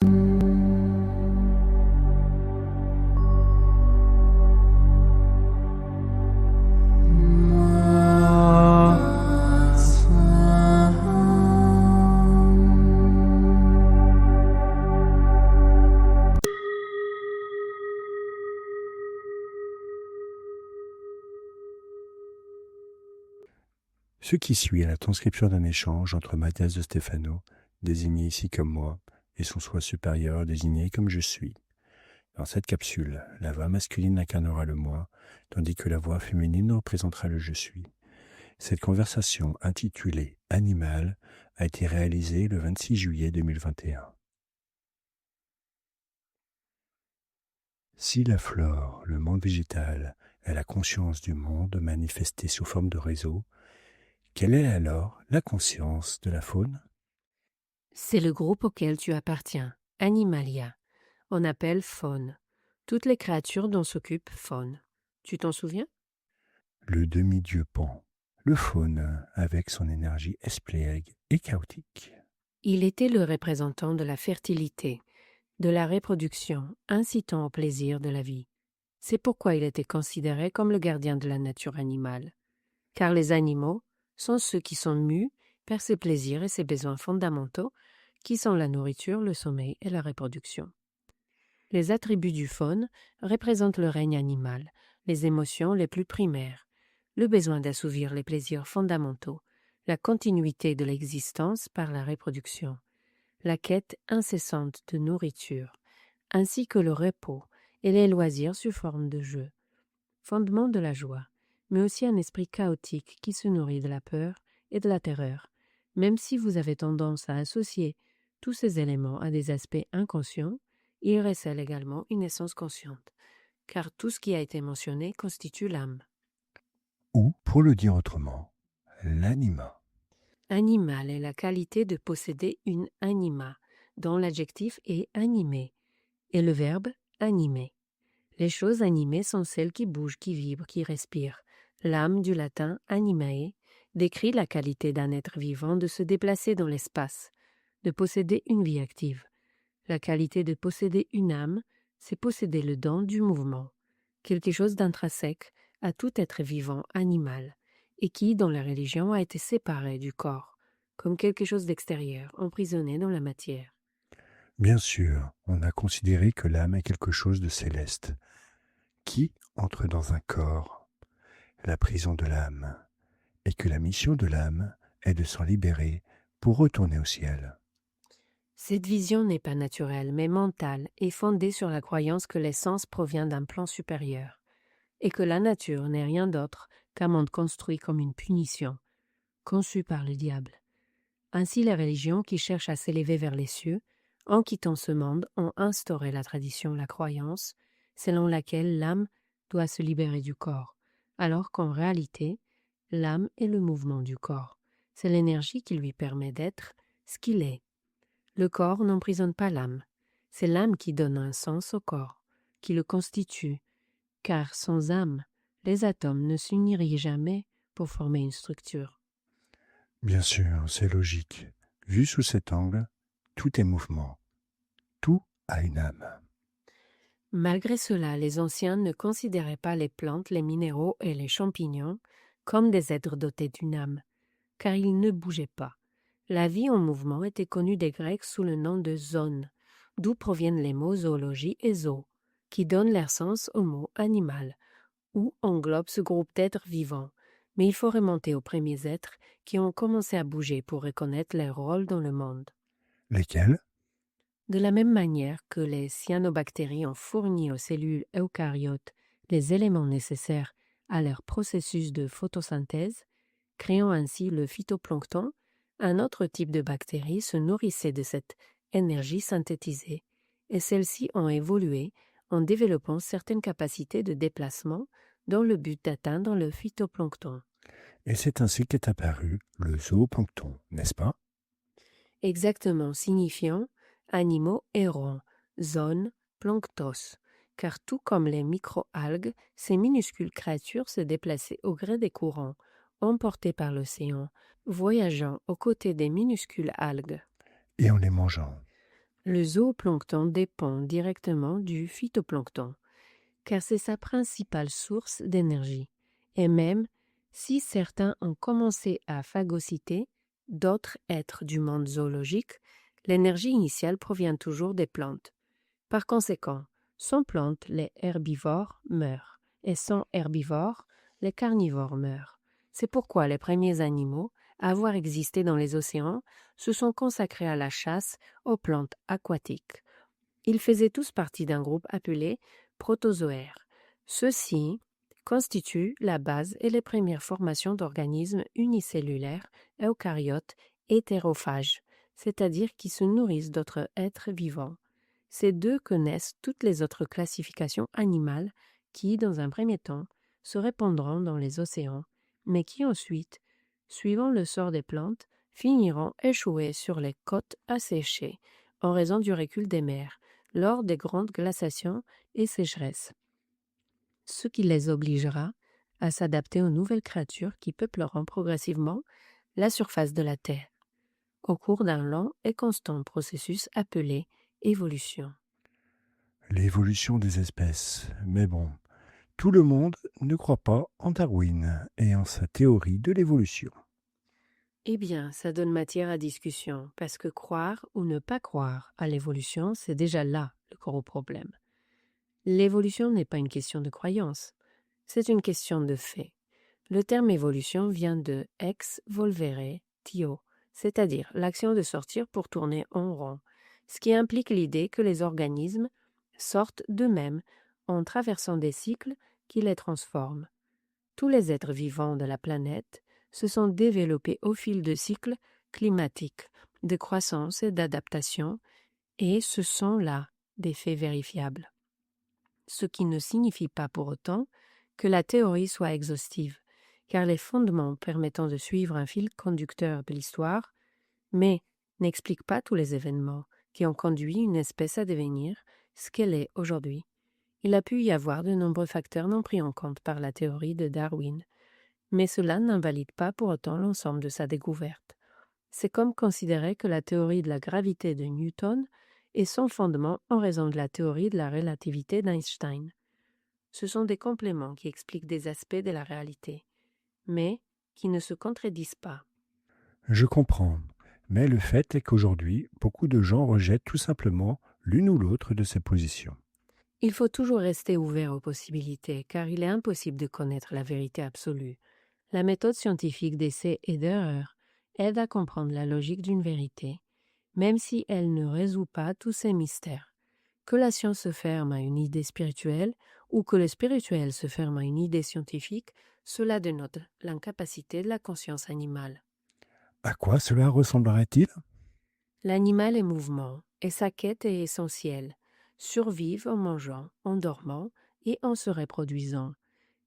Ce qui suit est la transcription d'un échange entre Mathias de Stefano, désigné ici comme moi, et son soi supérieur, désigné comme je suis. Dans cette capsule, la voix masculine incarnera le moi, tandis que la voix féminine représentera le je suis. Cette conversation, intitulée « Animal », a été réalisée le 26 juillet 2021. Si la flore, le monde végétal, est la conscience du monde manifestée sous forme de réseau, quelle est alors la conscience de la faune? C'est le groupe auquel tu appartiens, Animalia. On appelle faune. Toutes les créatures dont s'occupe faune. Tu t'en souviens? Le demi-dieu Pan, le faune avec son énergie espiègle et chaotique. Il était le représentant de la fertilité, de la reproduction, incitant au plaisir de la vie. C'est pourquoi il était considéré comme le gardien de la nature animale. Car les animaux sont ceux qui sont mus par ses plaisirs et ses besoins fondamentaux, qui sont la nourriture, le sommeil et la reproduction. Les attributs du faune représentent le règne animal, les émotions les plus primaires, le besoin d'assouvir les plaisirs fondamentaux, la continuité de l'existence par la reproduction, la quête incessante de nourriture, ainsi que le repos et les loisirs sous forme de jeu. Fondement de la joie, mais aussi un esprit chaotique qui se nourrit de la peur et de la terreur, même si vous avez tendance à associer tous ces éléments à des aspects inconscients, il recèle également une essence consciente, car tout ce qui a été mentionné constitue l'âme. Ou, pour le dire autrement, l'anima. Animal est la qualité de posséder une anima, dont l'adjectif est animé, et le verbe animer. Les choses animées sont celles qui bougent, qui vibrent, qui respirent. L'âme, du latin animae, décrit la qualité d'un être vivant de se déplacer dans l'espace, de posséder une vie active. La qualité de posséder une âme, c'est posséder le don du mouvement, quelque chose d'intrinsèque à tout être vivant animal, et qui, dans la religion, a été séparé du corps, comme quelque chose d'extérieur, emprisonné dans la matière. Bien sûr, on a considéré que l'âme est quelque chose de céleste, qui entre dans un corps, la prison de l'âme, et que la mission de l'âme est de s'en libérer pour retourner au ciel. Cette vision n'est pas naturelle, mais mentale et fondée sur la croyance que l'essence provient d'un plan supérieur, et que la nature n'est rien d'autre qu'un monde construit comme une punition, conçu par le diable. Ainsi, les religions qui cherchent à s'élever vers les cieux, en quittant ce monde, ont instauré la tradition, la croyance, selon laquelle l'âme doit se libérer du corps, alors qu'en réalité, l'âme est le mouvement du corps. C'est l'énergie qui lui permet d'être ce qu'il est. Le corps n'emprisonne pas l'âme. C'est l'âme qui donne un sens au corps, qui le constitue, car sans âme, les atomes ne s'uniraient jamais pour former une structure. Bien sûr, c'est logique. Vu sous cet angle, tout est mouvement. Tout a une âme. Malgré cela, les anciens ne considéraient pas les plantes, les minéraux et les champignons comme des êtres dotés d'une âme, car ils ne bougeaient pas. La vie en mouvement était connue des Grecs sous le nom de zone, d'où proviennent les mots zoologie et zoo, qui donnent leur sens au mot animal, où englobe ce groupe d'êtres vivants. Mais il faut remonter aux premiers êtres qui ont commencé à bouger pour reconnaître leur rôle dans le monde. Lesquels? De la même manière que les cyanobactéries ont fourni aux cellules eucaryotes les éléments nécessaires à leur processus de photosynthèse, créant ainsi le phytoplancton, un autre type de bactéries se nourrissait de cette énergie synthétisée, et celles-ci ont évolué en développant certaines capacités de déplacement dans le but d'atteindre le phytoplancton. Et c'est ainsi qu'est apparu le zooplancton, n'est-ce pas? Exactement, signifiant animaux errants, zone, planctos, car tout comme les microalgues, ces minuscules créatures se déplaçaient au gré des courants, emportées par l'océan, voyageant aux côtés des minuscules algues. Et en les mangeant. Le zooplancton dépend directement du phytoplancton, car c'est sa principale source d'énergie. Et même si certains ont commencé à phagocyter d'autres êtres du monde zoologique, l'énergie initiale provient toujours des plantes. Par conséquent, sans plantes, les herbivores meurent, et sans herbivores, les carnivores meurent. C'est pourquoi les premiers animaux à avoir existé dans les océans se sont consacrés à la chasse aux plantes aquatiques. Ils faisaient tous partie d'un groupe appelé protozoaires. Ceux-ci constituent la base et les premières formations d'organismes unicellulaires, eucaryotes, hétérophages, c'est-à-dire qui se nourrissent d'autres êtres vivants. C'est d'eux que naissent toutes les autres classifications animales qui, dans un premier temps, se répandront dans les océans, mais qui ensuite, suivant le sort des plantes, finiront échouées sur les côtes asséchées en raison du recul des mers, lors des grandes glaciations et sécheresses, ce qui les obligera à s'adapter aux nouvelles créatures qui peupleront progressivement la surface de la Terre, au cours d'un long et constant processus appelé évolution. L'évolution des espèces. Mais bon, tout le monde ne croit pas en Darwin et en sa théorie de l'évolution. Eh bien, ça donne matière à discussion, parce que croire ou ne pas croire à l'évolution, c'est déjà là le gros problème. L'évolution n'est pas une question de croyance, c'est une question de fait. Le terme évolution vient de ex volvere tio, c'est-à-dire l'action de sortir pour tourner en rond, ce qui implique l'idée que les organismes sortent d'eux-mêmes en traversant des cycles qui les transforment. Tous les êtres vivants de la planète se sont développés au fil de cycles climatiques, de croissance et d'adaptation, et ce sont là des faits vérifiables. Ce qui ne signifie pas pour autant que la théorie soit exhaustive, car les fondements permettant de suivre un fil conducteur de l'histoire, mais n'expliquent pas tous les événements qui ont conduit une espèce à devenir ce qu'elle est aujourd'hui. Il a pu y avoir de nombreux facteurs non pris en compte par la théorie de Darwin, mais cela n'invalide pas pour autant l'ensemble de sa découverte. C'est comme considérer que la théorie de la gravité de Newton est sans fondement en raison de la théorie de la relativité d'Einstein. Ce sont des compléments qui expliquent des aspects de la réalité, mais qui ne se contredisent pas. Je comprends, mais le fait est qu'aujourd'hui, beaucoup de gens rejettent tout simplement l'une ou l'autre de ces positions. Il faut toujours rester ouvert aux possibilités, car il est impossible de connaître la vérité absolue. La méthode scientifique d'essai et d'erreur aide à comprendre la logique d'une vérité, même si elle ne résout pas tous ses mystères. Que la science se ferme à une idée spirituelle ou que le spirituel se ferme à une idée scientifique, cela dénote l'incapacité de la conscience animale. À quoi cela ressemblerait-il? L'animal est mouvement et sa quête est essentielle. Survivre en mangeant, en dormant et en se reproduisant.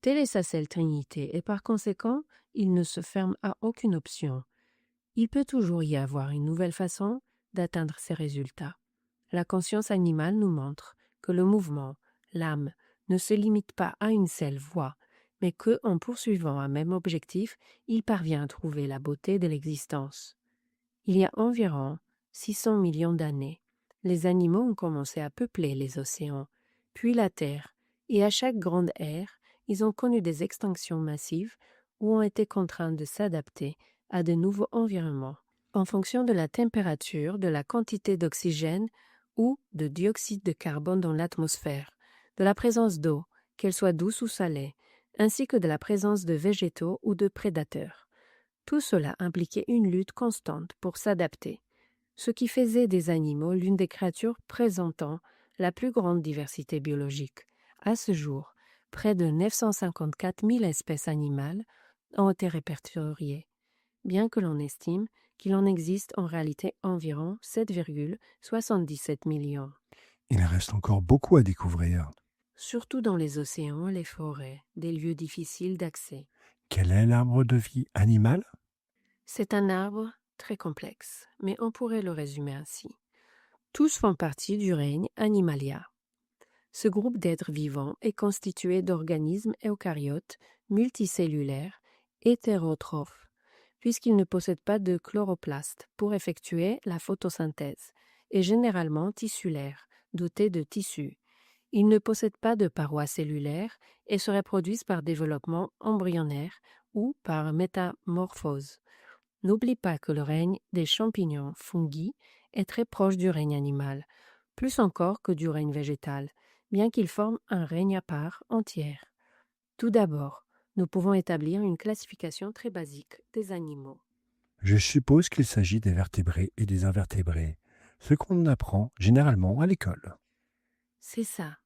Telle est sa seule trinité et par conséquent, il ne se ferme à aucune option. Il peut toujours y avoir une nouvelle façon d'atteindre ces résultats. La conscience animale nous montre que le mouvement, l'âme, ne se limite pas à une seule voie, mais que, en poursuivant un même objectif, il parvient à trouver la beauté de l'existence. Il y a environ 600 millions d'années, les animaux ont commencé à peupler les océans, puis la Terre, et à chaque grande ère, ils ont connu des extinctions massives ou ont été contraints de s'adapter à de nouveaux environnements, en fonction de la température, de la quantité d'oxygène ou de dioxyde de carbone dans l'atmosphère, de la présence d'eau, qu'elle soit douce ou salée, ainsi que de la présence de végétaux ou de prédateurs. Tout cela impliquait une lutte constante pour s'adapter, ce qui faisait des animaux l'une des créatures présentant la plus grande diversité biologique. À ce jour, près de 954 000 espèces animales ont été répertoriées, bien que l'on estime qu'il en existe en réalité environ 7,77 millions. Il reste encore beaucoup à découvrir. Surtout dans les océans et les forêts, des lieux difficiles d'accès. Quel est l'arbre de vie animal? C'est un arbre très complexe, mais on pourrait le résumer ainsi. Tous font partie du règne Animalia. Ce groupe d'êtres vivants est constitué d'organismes eucaryotes, multicellulaires, hétérotrophes, puisqu'ils ne possèdent pas de chloroplaste pour effectuer la photosynthèse, est généralement tissulaire, doté de tissus. Ils ne possèdent pas de parois cellulaires et se reproduisent par développement embryonnaire ou par métamorphose. N'oublie pas que le règne des champignons fungi est très proche du règne animal, plus encore que du règne végétal, bien qu'ils forment un règne à part entière. Tout d'abord, nous pouvons établir une classification très basique des animaux. Je suppose qu'il s'agit des vertébrés et des invertébrés, ce qu'on apprend généralement à l'école. C'est ça.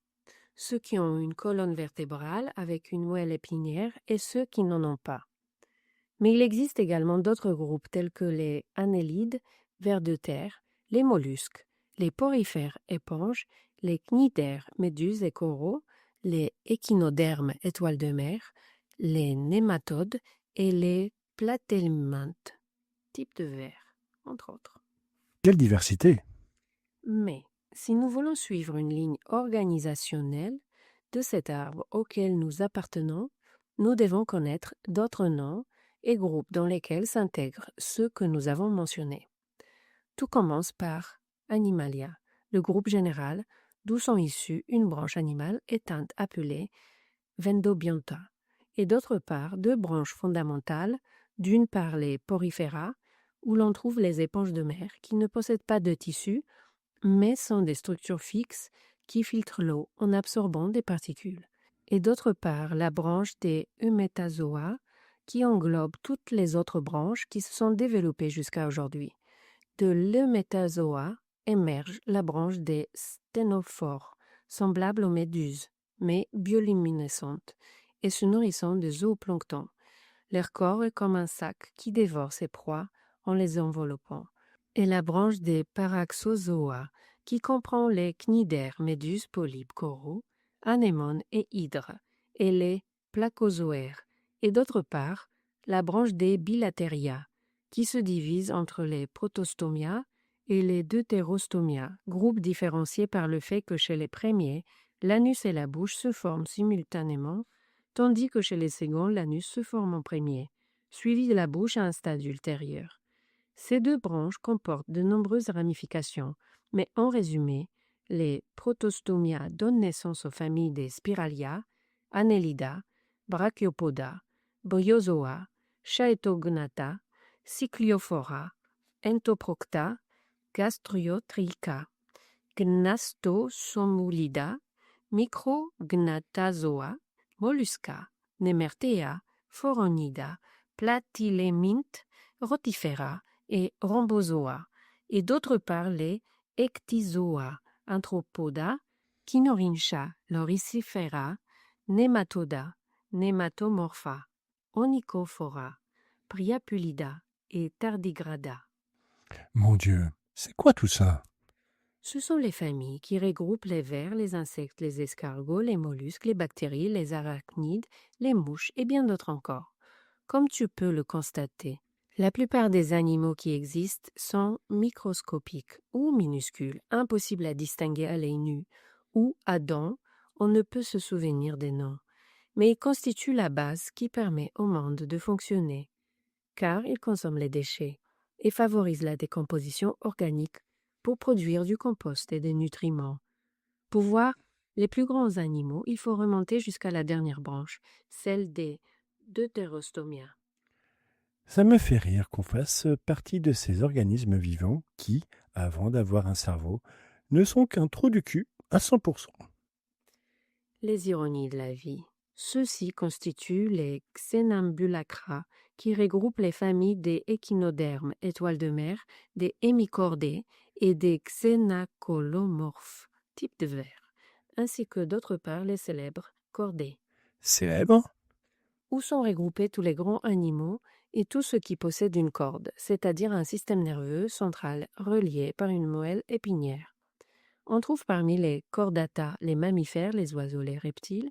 Ceux qui ont une colonne vertébrale avec une moelle épinière et ceux qui n'en ont pas. Mais il existe également d'autres groupes tels que les annélides, vers de terre, les mollusques, les porifères éponges, les cnidaires, méduses et coraux, les échinodermes, étoiles de mer, les nématodes et les platelmintes, type de vers, entre autres. Quelle diversité! Mais si nous voulons suivre une ligne organisationnelle de cet arbre auquel nous appartenons, nous devons connaître d'autres noms et groupes dans lesquels s'intègrent ceux que nous avons mentionnés. Tout commence par Animalia, le groupe général d'où sont issues une branche animale éteinte appelée Vendobionta, et d'autre part deux branches fondamentales, d'une part les Porifera, où l'on trouve les éponges de mer qui ne possèdent pas de tissu, mais sont des structures fixes qui filtrent l'eau en absorbant des particules, et d'autre part la branche des Eumetazoa, qui englobe toutes les autres branches qui se sont développées jusqu'à aujourd'hui. De l'Eumetazoa émerge la branche des sténophores, semblable aux méduses, mais bioluminescentes, et se nourrissant de zooplancton. Leur corps est comme un sac qui dévore ses proies en les enveloppant. Et la branche des Paraxozoa, qui comprend les cnidaires, méduses, polypes, coraux, anémones et hydres, et les placozoaires, et d'autre part, la branche des Bilateria, qui se divise entre les Protostomia et les Deutérostomia, groupes différenciés par le fait que chez les premiers, l'anus et la bouche se forment simultanément, tandis que chez les seconds, l'anus se forme en premier, suivi de la bouche à un stade ultérieur. Ces deux branches comportent de nombreuses ramifications, mais en résumé, les Protostomia donnent naissance aux familles des Spiralia, Annelida, Brachiopoda, Bryozoa, Chaetognatha, Cycliophora, Entoprocta, Gastriotricha, Gnastosomulida, Micrognathazoa, Mollusca, Nemertea, Phoronida, Platyleminthe, Rotifera et Rhombozoa, et d'autre part les Ectyzoa, Anthropoda, Chinorhincha, Loricifera, Nematoda, Nematomorpha, Onychophora, Priapulida et Tardigrada. Mon Dieu, c'est quoi tout ça? Ce sont les familles qui regroupent les vers, les insectes, les escargots, les mollusques, les bactéries, les arachnides, les mouches et bien d'autres encore. Comme tu peux le constater, la plupart des animaux qui existent sont microscopiques ou minuscules, impossibles à distinguer à l'œil nu, ou à dents, on ne peut se souvenir des noms. Mais ils constituent la base qui permet au monde de fonctionner, car ils consomment les déchets et favorisent la décomposition organique pour produire du compost et des nutriments. Pour voir les plus grands animaux, il faut remonter jusqu'à la dernière branche, celle des Deutérostomia. Ça me fait rire qu'on fasse partie de ces organismes vivants qui, avant d'avoir un cerveau, ne sont qu'un trou du cul à 100%. Les ironies de la vie. Ceux-ci constituent les Xenambulacra, qui regroupent les familles des échinodermes, étoiles de mer, des hémichordés et des xénacolomorphes, type de vers, ainsi que d'autre part les célèbres chordés, Célèbre? où sont regroupés tous les grands animaux et tous ceux qui possèdent une corde, c'est-à-dire un système nerveux central relié par une moelle épinière. On trouve parmi les chordata les mammifères, les oiseaux, les reptiles,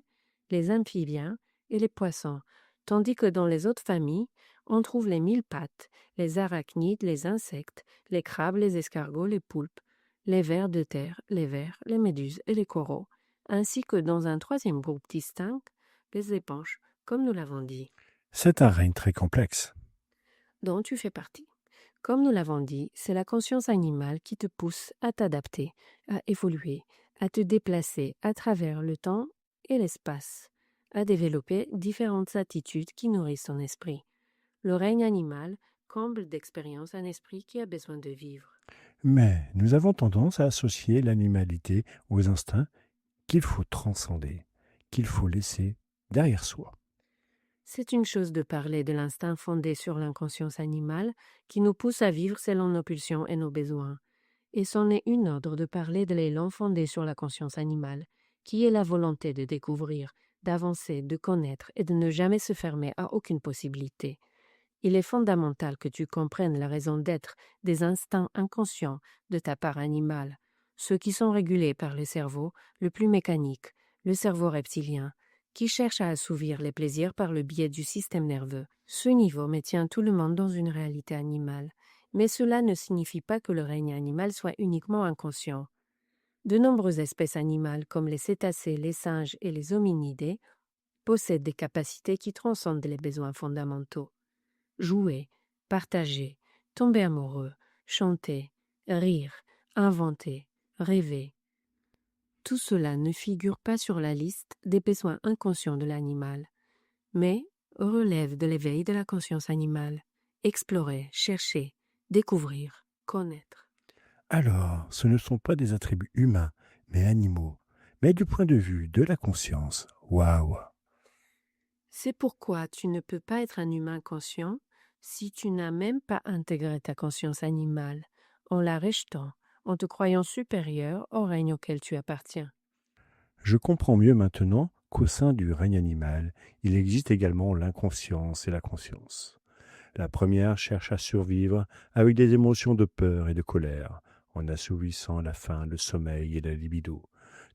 les amphibiens et les poissons, tandis que dans les autres familles, on trouve les mille pattes, les arachnides, les insectes, les crabes, les escargots, les poulpes, les vers de terre, les vers, les méduses et les coraux, ainsi que dans un troisième groupe distinct, les éponges, comme nous l'avons dit, C'est un règne très complexe. dont tu fais partie. Comme nous l'avons dit, c'est la conscience animale qui te pousse à t'adapter, à évoluer, à te déplacer à travers le temps et l'espace, à développer différentes attitudes qui nourrissent ton esprit. Le règne animal comble d'expériences un esprit qui a besoin de vivre. Mais nous avons tendance à associer l'animalité aux instincts qu'il faut transcender, qu'il faut laisser derrière soi. C'est une chose de parler de l'instinct fondé sur l'inconscience animale qui nous pousse à vivre selon nos pulsions et nos besoins. Et c'en est une autre de parler de l'élan fondé sur la conscience animale, qui est la volonté de découvrir, d'avancer, de connaître et de ne jamais se fermer à aucune possibilité. Il est fondamental que tu comprennes la raison d'être des instincts inconscients de ta part animale, ceux qui sont régulés par le cerveau le plus mécanique, le cerveau reptilien, qui cherche à assouvir les plaisirs par le biais du système nerveux. Ce niveau maintient tout le monde dans une réalité animale, mais cela ne signifie pas que le règne animal soit uniquement inconscient. De nombreuses espèces animales, comme les cétacés, les singes et les hominidés, possèdent des capacités qui transcendent les besoins fondamentaux. Jouer, partager, tomber amoureux, chanter, rire, inventer, rêver. Tout cela ne figure pas sur la liste des besoins inconscients de l'animal, mais relève de l'éveil de la conscience animale. Explorer, chercher, découvrir, connaître. Alors, ce ne sont pas des attributs humains, mais animaux, mais du point de vue de la conscience. Waouh! C'est pourquoi tu ne peux pas être un humain conscient si tu n'as même pas intégré ta conscience animale, en la rejetant, en te croyant supérieur au règne auquel tu appartiens. Je comprends mieux maintenant qu'au sein du règne animal, il existe également l'inconscience et la conscience. La première cherche à survivre avec des émotions de peur et de colère, en assouvissant la faim, le sommeil et la libido,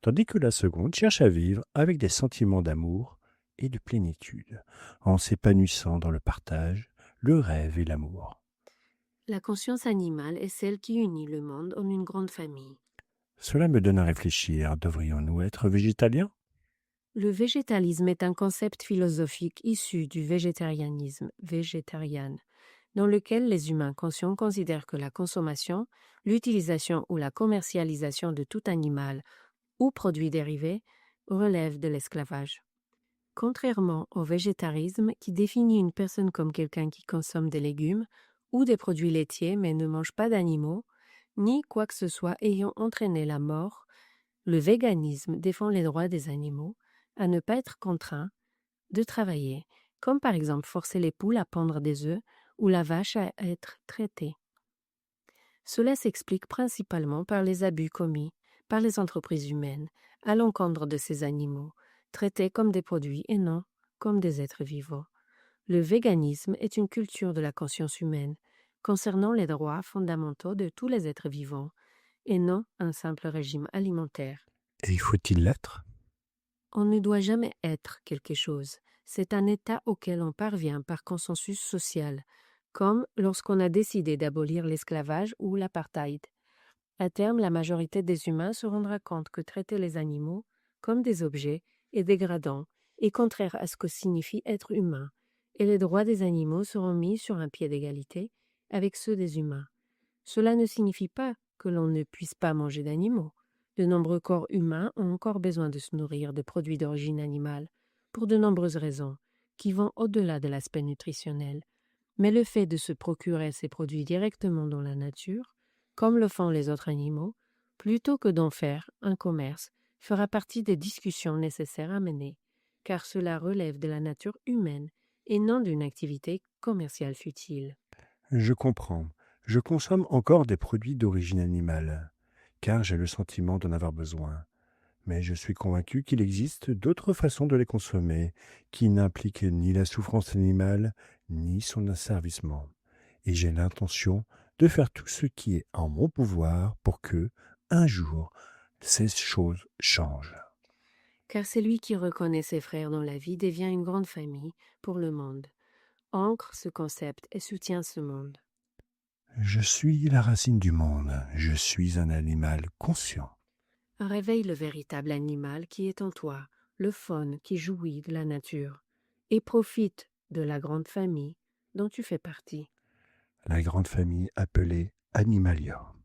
tandis que la seconde cherche à vivre avec des sentiments d'amour et de plénitude, en s'épanouissant dans le partage, le rêve et l'amour. La conscience animale est celle qui unit le monde en une grande famille. Cela me donne à réfléchir, devrions-nous être végétaliens? Le végétalisme est un concept philosophique issu du végétarianisme, dans lequel les humains conscients considèrent que la consommation, l'utilisation ou la commercialisation de tout animal ou produit dérivé relève de l'esclavage. Contrairement au végétarisme qui définit une personne comme quelqu'un qui consomme des légumes ou des produits laitiers mais ne mange pas d'animaux, ni quoi que ce soit ayant entraîné la mort, le véganisme défend les droits des animaux à ne pas être contraints de travailler, comme par exemple forcer les poules à pondre des œufs ou la vache à être traitée. Cela s'explique principalement par les abus commis par les entreprises humaines à l'encontre de ces animaux, traités comme des produits et non comme des êtres vivants. Le véganisme est une culture de la conscience humaine concernant les droits fondamentaux de tous les êtres vivants et non un simple régime alimentaire. Et faut-il l'être? On ne doit jamais être quelque chose. C'est un état auquel on parvient par consensus social, comme lorsqu'on a décidé d'abolir l'esclavage ou l'apartheid. À terme, la majorité des humains se rendra compte que traiter les animaux comme des objets est dégradant et contraire à ce que signifie être humain, et les droits des animaux seront mis sur un pied d'égalité avec ceux des humains. Cela ne signifie pas que l'on ne puisse pas manger d'animaux. De nombreux corps humains ont encore besoin de se nourrir de produits d'origine animale, pour de nombreuses raisons, qui vont au-delà de l'aspect nutritionnel. Mais le fait de se procurer ces produits directement dans la nature, comme le font les autres animaux, plutôt que d'en faire un commerce, fera partie des discussions nécessaires à mener, car cela relève de la nature humaine et non d'une activité commerciale futile. Je comprends. Je consomme encore des produits d'origine animale, car j'ai le sentiment d'en avoir besoin. Mais je suis convaincu qu'il existe d'autres façons de les consommer, qui n'impliquent ni la souffrance animale, ni son asservissement. Et j'ai l'intention de faire tout ce qui est en mon pouvoir pour que, un jour, ces choses changent. Car celui qui reconnaît ses frères dans la vie devient une grande famille pour le monde, ancre ce concept et soutient ce monde. Je suis la racine du monde, je suis un animal conscient. Réveille le véritable animal qui est en toi, le faune qui jouit de la nature, et profite de la grande famille dont tu fais partie. la grande famille appelée Animalia.